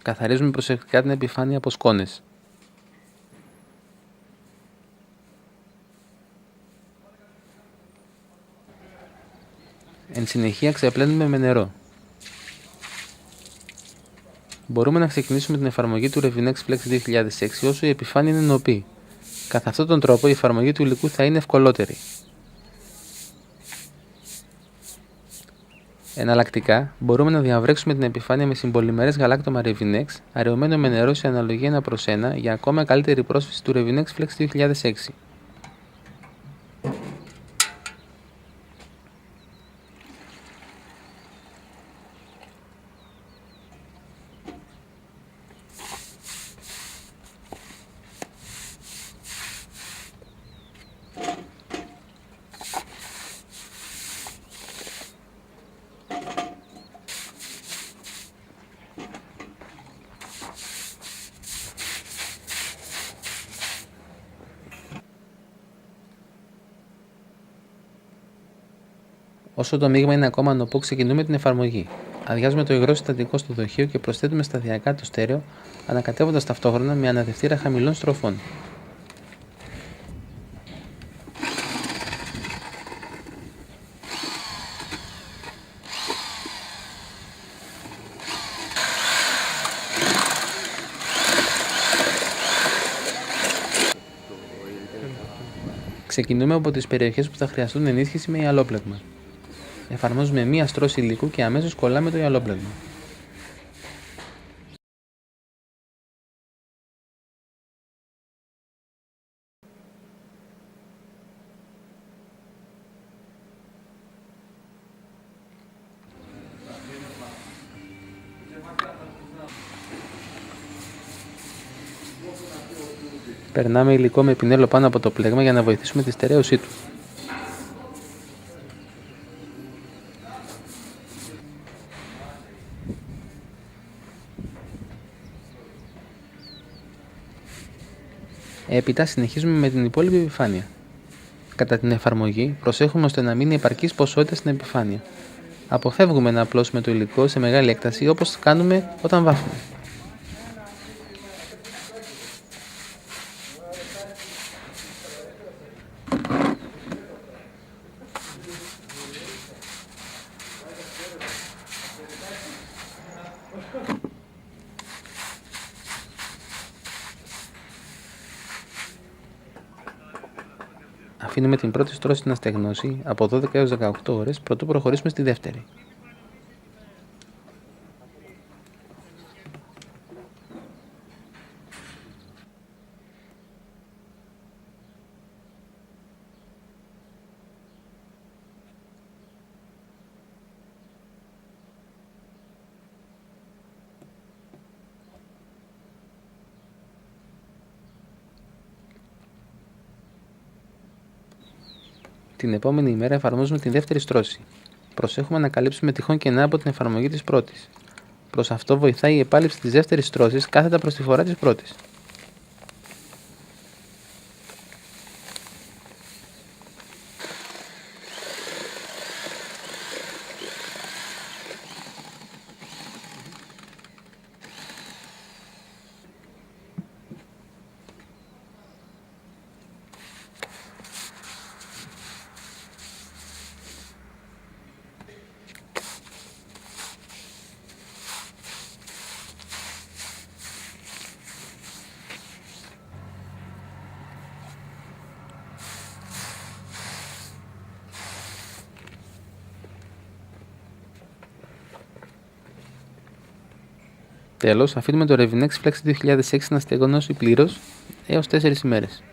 Καθαρίζουμε προσεκτικά την επιφάνεια από σκόνες. Εν συνεχεία ξεπλένουμε με νερό. Μπορούμε να ξεκινήσουμε την εφαρμογή του Revinex Flex 2006 όσο η επιφάνεια είναι νοπή. Καθ' αυτόν τον τρόπο η εφαρμογή του υλικού θα είναι ευκολότερη. Εναλλακτικά, μπορούμε να διαβρέξουμε την επιφάνεια με συμπολυμερές γαλάκτωμα Revinex, αραιωμένο με νερό σε αναλογία 1:1 για ακόμα καλύτερη πρόσφυση του Revinex Flex 2006. Όσο το μείγμα είναι ακόμα νοπό, ξεκινούμε την εφαρμογή. Αδειάζουμε το υγρό συστατικό στο δοχείο και προσθέτουμε σταδιακά το στέρεο, ανακατεύοντας ταυτόχρονα με αναδευτήρα χαμηλών στροφών. Ξεκινούμε από τις περιοχές που θα χρειαστούν ενίσχυση με γυαλόπλεγμα. Εφαρμόζουμε μία στρώση υλικού και αμέσως κολλάμε το γυαλόπλεγμα. Περνάμε υλικό με πινέλο πάνω από το πλέγμα για να βοηθήσουμε τη στερέωσή του. Έπειτα συνεχίζουμε με την υπόλοιπη επιφάνεια. Κατά την εφαρμογή, προσέχουμε ώστε να μείνει επαρκής ποσότητα στην επιφάνεια. Αποφεύγουμε να απλώσουμε το υλικό σε μεγάλη έκταση όπως κάνουμε όταν βάφουμε. Αφήνουμε την πρώτη στρώση να στεγνώσει από 12 έως 18 ώρες προτού προχωρήσουμε στη δεύτερη. Την επόμενη ημέρα εφαρμόζουμε την δεύτερη στρώση. Προσέχουμε να καλύψουμε τυχόν κενά από την εφαρμογή της πρώτης. Προς αυτό βοηθάει η επάλυψη της δεύτερης στρώσης κάθετα προς τη φορά της πρώτης. Τέλος, αφήνουμε το Revinex Flex 2006 να στεγνώσει πλήρως έως 4 ημέρες.